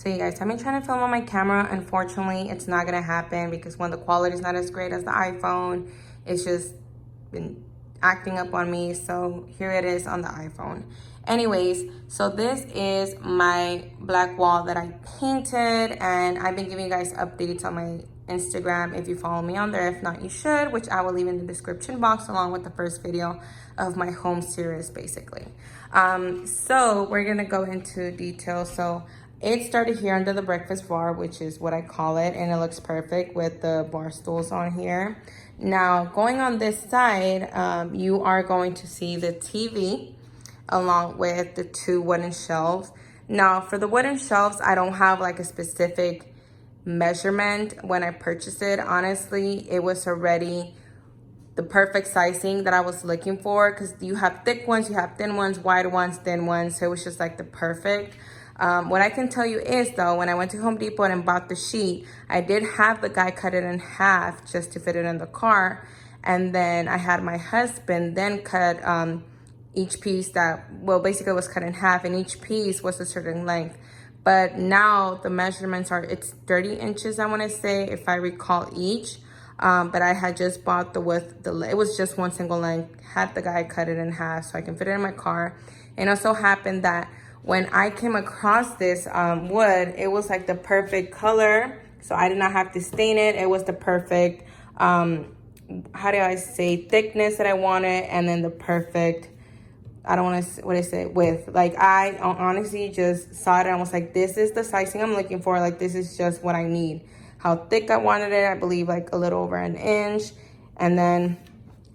So you guys, I've been trying to film on my camera. Unfortunately, it's not gonna happen because one, the quality is not as great as the iPhone. It's just been acting up on me. So here it is on the iPhone. Anyways, so this is my black wall that I painted, and I've been giving you guys updates on my Instagram if you follow me on there. If not, you should, which I will leave in the description box along with the first video of my home series, basically. So we're gonna go into detail. So it started here under the breakfast bar, which is what I call it, and it looks perfect with the bar stools on here. Now, going on this side, you are going to see the TV along with the two wooden shelves. Now, for the wooden shelves, I don't have like a specific measurement when I purchased it. Honestly, it was already the perfect sizing that I was looking for, because you have thick ones, you have thin ones, wide ones, thin ones, so it was just like the perfect. What I can tell you is though, when I went to Home Depot and bought the sheet, I did have the guy cut it in half just to fit it in the car. And then I had my husband then cut each piece that, well, basically was cut in half, and each piece was a certain length. But now the measurements are, it's 30 inches, I wanna say, if I recall each. But I had just bought the width, it was just one single length, had the guy cut it in half so I can fit it in my car. And it also happened that when I came across this wood, it was like the perfect color. So I did not have to stain it. It was the perfect, how do I say, thickness that I wanted. And then the perfect, I don't want to, what is it, width. Like I honestly just saw it and I was like, this is the sizing I'm looking for. Like this is just what I need. How thick I wanted it, I believe like a little over an inch. And then,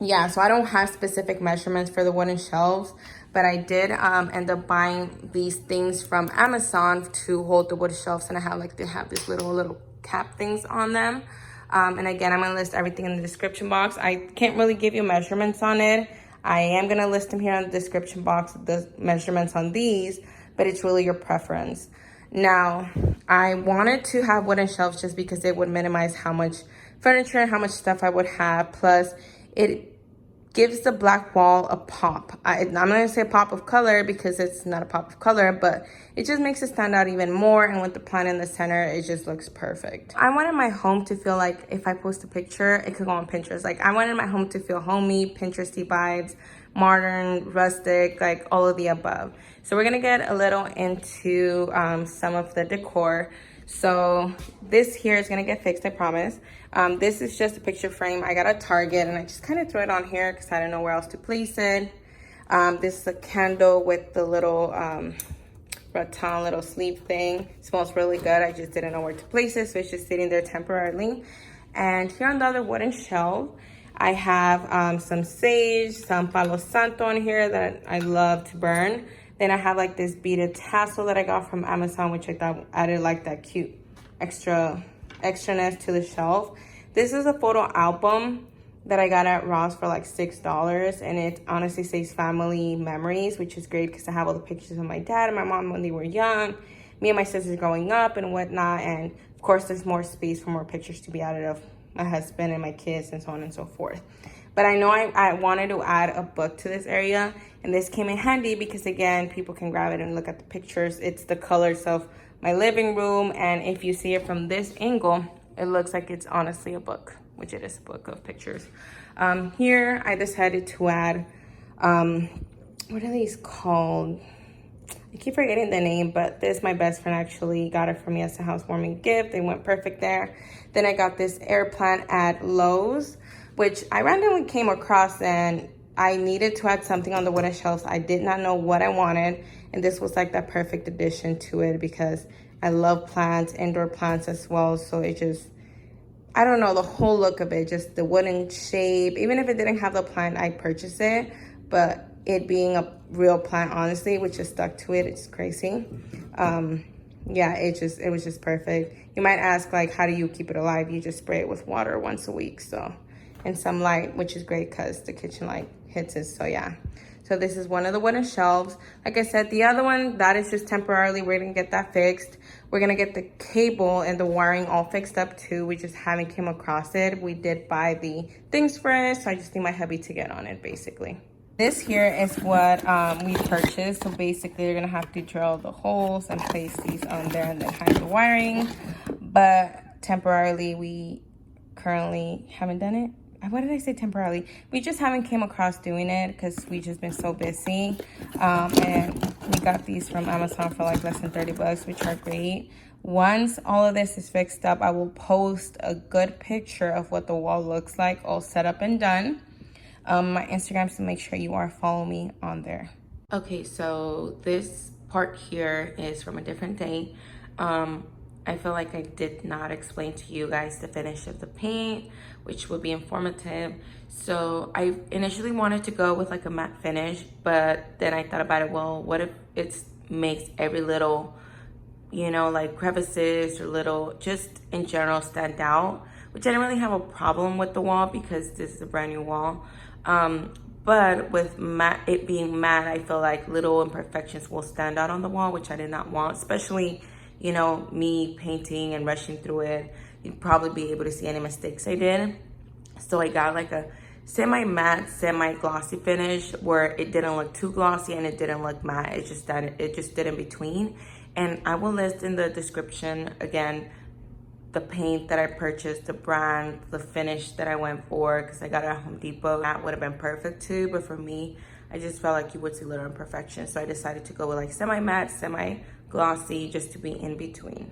yeah, so I don't have specific measurements for the wooden shelves, but I did end up buying these things from Amazon to hold the wood shelves, and I have like, they have this little cap things on them. And again, I'm gonna list everything in the description box. I can't really give you measurements on it. I am gonna list them here in the description box, the measurements on these, but it's really your preference. Now, I wanted to have wooden shelves just because it would minimize how much furniture and how much stuff I would have. Plus, it gives the black wall a pop. I'm not going to say a pop of color because it's not a pop of color, but it just makes it stand out even more. And with the plant in the center, it just looks perfect. I wanted my home to feel like if I post a picture, it could go on Pinterest. Like I wanted my home to feel homey, Pinteresty vibes, modern, rustic, like all of the above. So we're going to get a little into some of the decor. So this here is gonna get fixed, I promise. This is just a picture frame I got at Target, and I just kind of threw it on here because I didn't know where else to place it. This is a candle with the little rattan little sleeve thing. It smells really good. I just didn't know where to place it, so it's just sitting there temporarily. And here on the other wooden shelf, I have some sage, some palo santo on here that I love to burn. Then I have like this beaded tassel that I got from Amazon, which I thought added like that cute extraness to the shelf. This is a photo album that I got at Ross for like $6, and it honestly says family memories, which is great because I have all the pictures of my dad and my mom when they were young, me and my sisters growing up and whatnot. And of course, there's more space for more pictures to be added of my husband and my kids and so on and so forth. But I know I wanted to add a book to this area, and this came in handy because again, people can grab it and look at the pictures. It's the colors of my living room, and if you see it from this angle, it looks like it's honestly a book, which it is a book of pictures. Here, I decided to add, what are these called? I keep forgetting the name, but this, my best friend actually got it for me as a housewarming gift. They went perfect there. Then I got this air plant at Lowe's, which I randomly came across, and I needed to add something on the wooden shelves. I did not know what I wanted, and this was like that perfect addition to it because I love plants, indoor plants as well. So it just, I don't know, the whole look of it, just the wooden shape. Even if it didn't have the plant, I purchased it, but it being a real plant, honestly, which just stuck to it, it's crazy. Yeah, it was just perfect. You might ask, like, how do you keep it alive? You just spray it with water once a week, so, and some light, which is great because the kitchen light hits it. So yeah, so this is one of the wooden shelves. Like I said, the other one, that is just temporarily. We're gonna get that fixed. We're gonna get the cable and the wiring all fixed up too. We just haven't came across it. We did buy the things for it, so I just need my hubby to get on it basically. This here is what we purchased. So basically, you're gonna have to drill the holes and place these on there and then hide the wiring. But temporarily, we currently haven't done it. Why did I say temporarily? We just haven't came across doing it because we just been so busy. And we got these from Amazon for like less than 30 bucks, which are great. Once all of this is fixed up, I will post a good picture of what the wall looks like, all set up and done. My Instagram, so make sure you are following me on there. Okay, so this part here is from a different day. I feel like I did not explain to you guys the finish of the paint, which would be informative. So I initially wanted to go with like a matte finish, but then I thought about it, well, what if it makes every little, you know, like crevices or little, just in general stand out, which I didn't really have a problem with the wall because this is a brand new wall. But with it being matte, I feel like little imperfections will stand out on the wall, which I did not want, especially, you know, me painting and rushing through it. You'd probably be able to see any mistakes I did. So I got like a semi-matte, semi-glossy finish where it didn't look too glossy and it didn't look matte. It just did in between. And I will list in the description, again, the paint that I purchased, the brand, the finish that I went for, because I got it at Home Depot. That would have been perfect too, but for me, I just felt like you would see little imperfections. So I decided to go with like semi-matte, semi-glossy, just to be in between.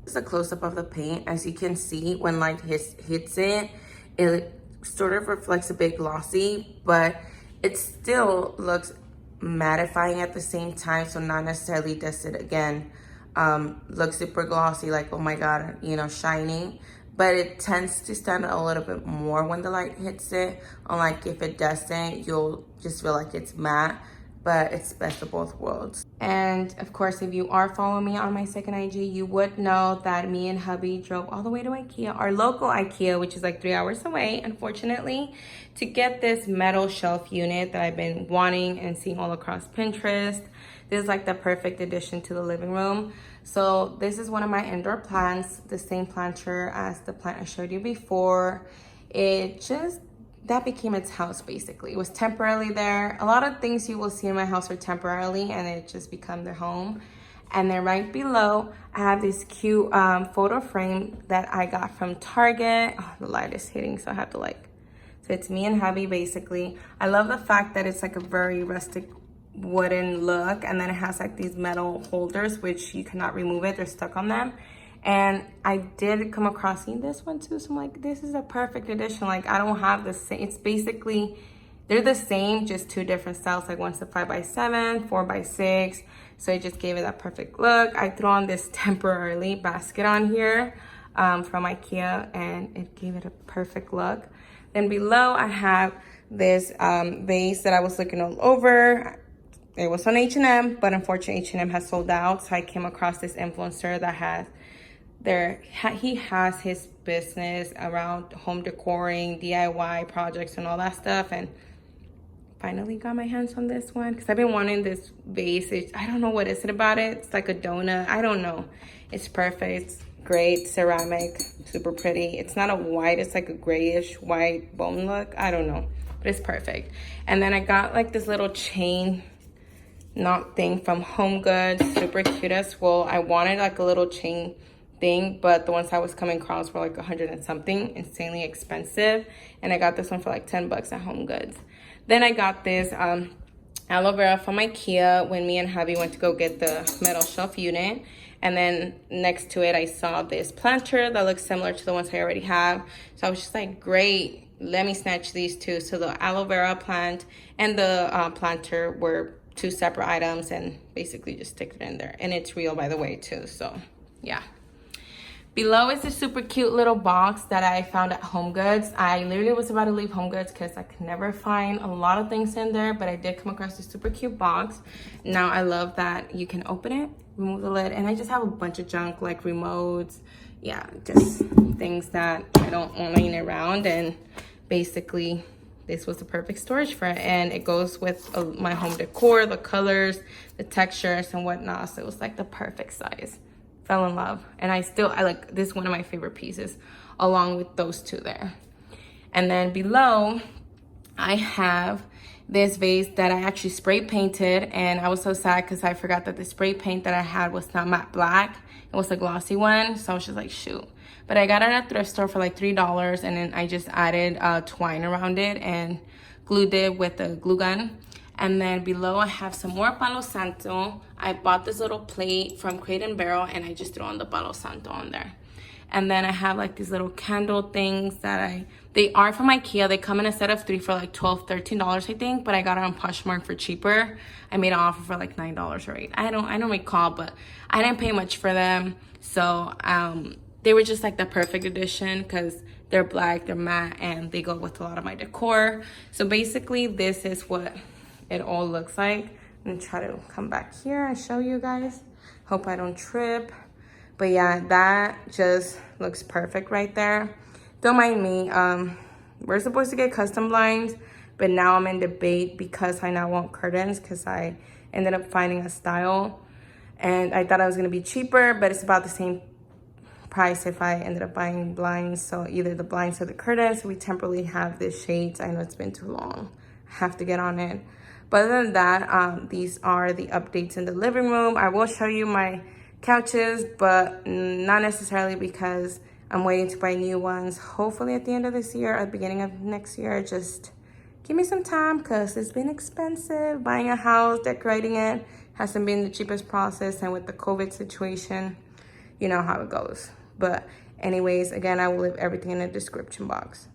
This is a close-up of the paint. As you can see, when light hits it, it sort of reflects a bit glossy, but it still looks mattifying at the same time, so not necessarily does it again look super glossy, like, oh my god, you know, shiny, but it tends to stand out a little bit more when the light hits it. Unlike if it doesn't, you'll just feel like it's matte, but it's best of both worlds. And of course, if you are following me on my second IG, you would know that me and hubby drove all the way to Ikea, our local Ikea, which is like 3 hours away, unfortunately, to get this metal shelf unit that I've been wanting and seeing all across Pinterest. This is like the perfect addition to the living room. So this is one of my indoor plants, the same planter as the plant I showed you before. That became its house basically. It was temporarily there. A lot of things you will see in my house are temporarily and it just become their home. And then right below, I have this cute photo frame that I got from Target. Oh, the light is hitting, so I have to like, so it's me and hubby basically. I love the fact that it's like a very rustic wooden look, and then it has like these metal holders which you cannot remove it, they're stuck on them. And I did come across seeing this one too, so I'm like, this is a perfect addition. Like, I don't have the same, it's basically, they're the same, just two different styles. Like one's a 5x7, 4x6, so it just gave it that perfect look. I threw on this temporarily basket on here from Ikea, and it gave it a perfect look. Then below I have this vase that I was looking all over. It was on H&M, but unfortunately H&M has sold out. So I came across this influencer that has he has his business around home decoring, DIY projects and all that stuff, and finally got my hands on this one because I've been wanting this vase. I don't know what is it about it. It's like a donut. I don't know. It's perfect. It's great. Ceramic. Super pretty. It's not a white. It's like a grayish white bone look. I don't know. But it's perfect. And then I got like this little chain knot thing from Home Goods. Super cute as well. I wanted like a little chain thing, but the ones I was coming across were like 100 and something, insanely expensive. And I got this one for like 10 bucks at Home Goods. Then I got this aloe vera from Ikea when me and hubby went to go get the metal shelf unit. And then next to it, I saw this planter that looks similar to the ones I already have. So I was just like, great, let me snatch these two. So the aloe vera plant and the planter were two separate items, and basically just stick it in there. And it's real, by the way, too. So yeah. Below is a super cute little box that I found at Home Goods. I literally was about to leave Home Goods because I could never find a lot of things in there, but I did come across this super cute box. Now I love that you can open it, remove the lid, and I just have a bunch of junk like remotes. Yeah, just things that I don't want laying around, and basically this was the perfect storage for it. And it goes with my home decor, the colors, the textures and whatnot. So it was like the perfect size. Fell in love. And I like this, one of my favorite pieces along with those two there. And then below I have this vase that I actually spray painted, and I was so sad because I forgot that the spray paint that I had was not matte black. It was a glossy one, so I was just like, shoot. But I got it at a thrift store for like $3, and then I just added twine around it and glued it with a glue gun. And then below I have some more Palo Santo. I bought this little plate from Crate & Barrel, and I just threw on the Palo Santo on there. And then I have like these little candle things that they are from Ikea. They come in a set of 3 for like $12, $13, I think, but I got it on Poshmark for cheaper. I made an offer for like $9 or $8. I don't recall, but I didn't pay much for them. So they were just like the perfect addition because they're black, they're matte, and they go with a lot of my decor. So basically this is what it all looks like. I'm gonna try to come back here and show you guys. Hope I don't trip. But yeah, that just looks perfect right there. Don't mind me. We're supposed to get custom blinds, but now I'm in debate because I now want curtains because I ended up finding a style. And I thought it was going to be cheaper, but it's about the same price if I ended up buying blinds. So either the blinds or the curtains. We temporarily have this shades. I know it's been too long. I have to get on it. But other than that, these are the updates in the living room. I will show you my couches, but not necessarily because I'm waiting to buy new ones. Hopefully at the end of this year or the beginning of next year. Just give me some time because it's been expensive. Buying a house, decorating it hasn't been the cheapest process, and with the COVID situation, you know how it goes. But anyways, again, I will leave everything in the description box.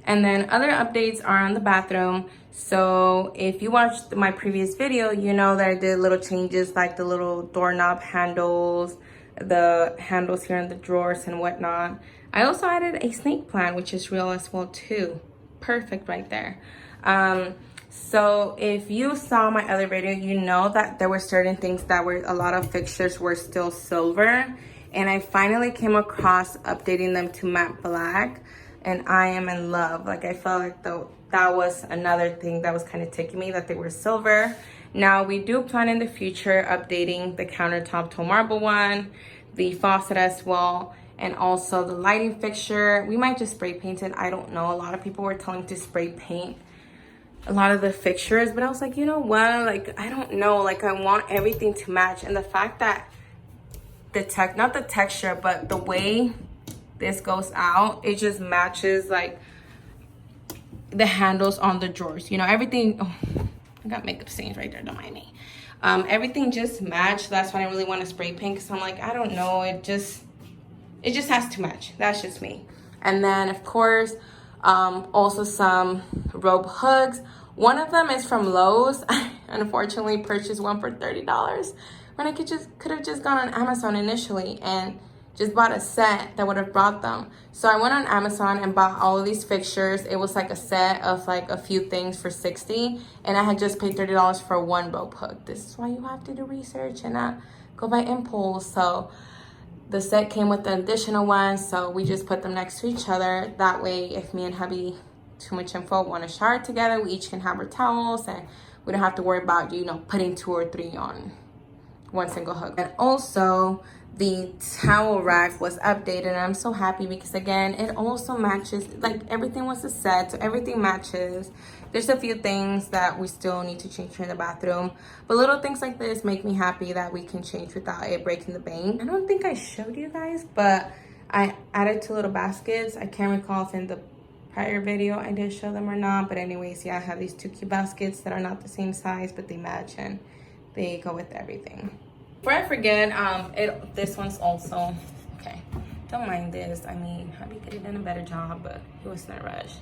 And then other updates are on the bathroom. So if you watched my previous video, you know that I did little changes like the little doorknob handles, the handles here in the drawers and whatnot. I also added a snake plant, which is real as well too. Perfect right there. So if you saw my other video, you know that there were certain things that were, a lot of fixtures were still silver. And I finally came across updating them to matte black. And I am in love. Like, I felt like that was another thing that was kind of ticking me, that they were silver. Now, we do plan in the future updating the countertop to a marble one, the faucet as well, and also the lighting fixture. We might just spray paint it. I don't know. A lot of people were telling to spray paint a lot of the fixtures, but I was like, you know what? Like, I don't know. Like, I want everything to match. And the fact that not the texture, but the way this goes out, it just matches like the handles on the drawers, you know, everything. Oh, I got makeup stains right there, don't mind me. Everything just matched. That's why I really want to spray paint, because I'm like, I don't know, it just has to match. That's just me. And then of course also some rope hooks. One of them is from Lowe's. I unfortunately purchased one for $30 when I could have just gone on Amazon initially and just bought a set that would have brought them. So I went on Amazon and bought all of these fixtures. It was like a set of like a few things for $60, and I had just paid $30 for one rope hook. This is why you have to do research and not go by impulse. So the set came with the additional one, so we just put them next to each other. That way, if me and hubby, too much info, want to shower together, we each can have our towels, and we don't have to worry about, you know, putting 2 or 3 on one single hook. And also, the towel rack was updated, and I'm so happy because, again, it also matches. Like, everything was a set, so everything matches. There's a few things that we still need to change in the bathroom, but little things like this make me happy that we can change without it breaking the bank. I don't think I showed you guys, but I added 2 little baskets. I can't recall if in the prior video I did show them or not, but anyways, yeah, I have these 2 cute baskets that are not the same size, but they match and they go with everything. Before I forget, this one's also, okay, don't mind this. I mean, hubby could have done a better job, but he was in a rush.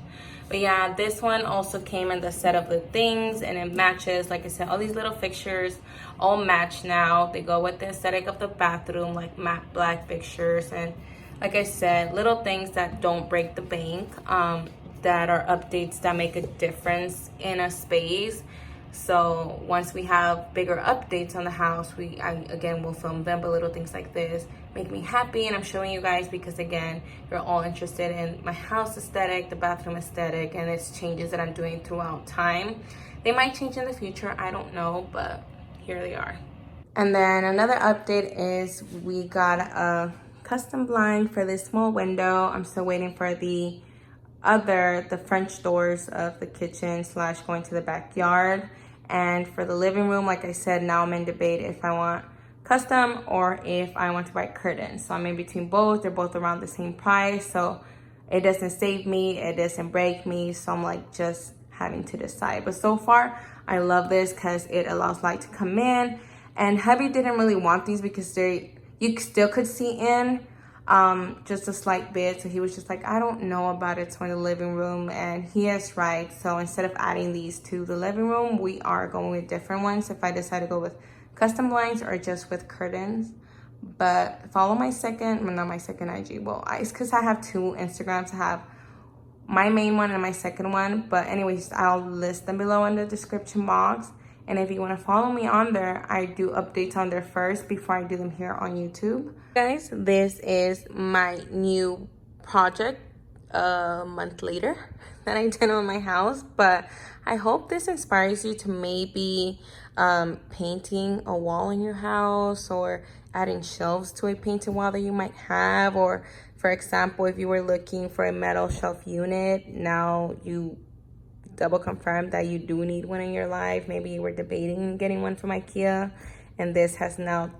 But yeah, this one also came in the set of the things, and it matches. Like I said, all these little fixtures all match now. They go with the aesthetic of the bathroom, like matte black fixtures. And like I said, little things that don't break the bank, that are updates that make a difference in a space. So once we have bigger updates on the house, again will film them. But little things like this make me happy, and I'm showing you guys because, again, you're all interested in my house aesthetic, the bathroom aesthetic, and it's changes that I'm doing throughout time. They might change in the future, I don't know, but here they are. And then another update is we got a custom blind for this small window. I'm still waiting for the the French doors of the kitchen slash going to the backyard. And for the living room, like I said, now I'm in debate if I want custom or if I want to buy curtains. So I'm in between both. They're both around the same price, so it doesn't save me, it doesn't break me. So I'm like just having to decide. But so far, I love this because it allows light to come in. And hubby didn't really want these because you still could see in just a slight bit. So he was just like, I don't know about it for the living room, and he is right. So instead of adding these to the living room, we are going with different ones if I decide to go with custom blinds or just with curtains. But follow my second, well, not my second IG, well, it's because I have two Instagrams. I have my main one and my second one, but anyways, I'll list them below in the description box. And if you want to follow me on there, I do updates on there first before I do them here on YouTube. Guys, this is my new project a month later that I did on my house. But I hope this inspires you to maybe painting a wall in your house, or adding shelves to a painted wall that you might have. Or for example, if you were looking for a metal shelf unit, now you double confirm that you do need one in your life. Maybe you were debating getting one from Ikea and this has now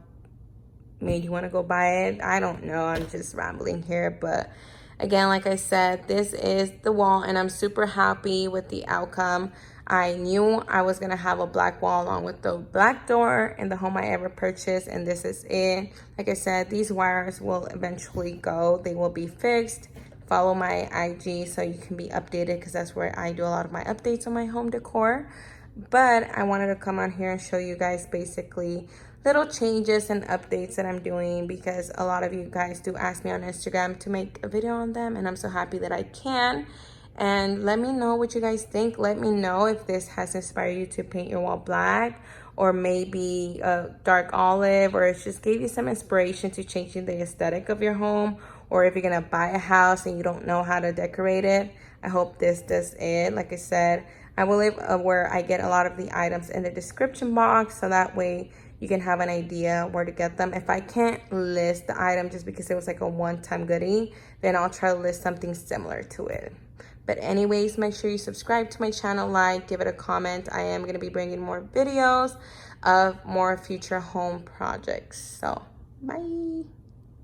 made you want to go buy it. I don't know, I'm just rambling here. But again, like I said, this is the wall and I'm super happy with the outcome. I knew I was gonna have a black wall along with the black door in the home I ever purchased, and this is it. Like I said, these wires will eventually go, they will be fixed. Follow my IG so you can be updated, because that's where I do a lot of my updates on my home decor. But I wanted to come on here and show you guys basically little changes and updates that I'm doing, because a lot of you guys do ask me on Instagram to make a video on them, and I'm so happy that I can. And let me know what you guys think. Let me know if this has inspired you to paint your wall black, or maybe a dark olive, or it just gave you some inspiration to changing the aesthetic of your home. Or if you're gonna buy a house and you don't know how to decorate it, I hope this does it. Like I said, I will leave where I get a lot of the items in the description box, so that way you can have an idea where to get them. If I can't list the item just because it was like a one-time goodie, then I'll try to list something similar to it. But anyways, make sure you subscribe to my channel, like, give it a comment. I am gonna be bringing more videos of more future home projects. So, bye.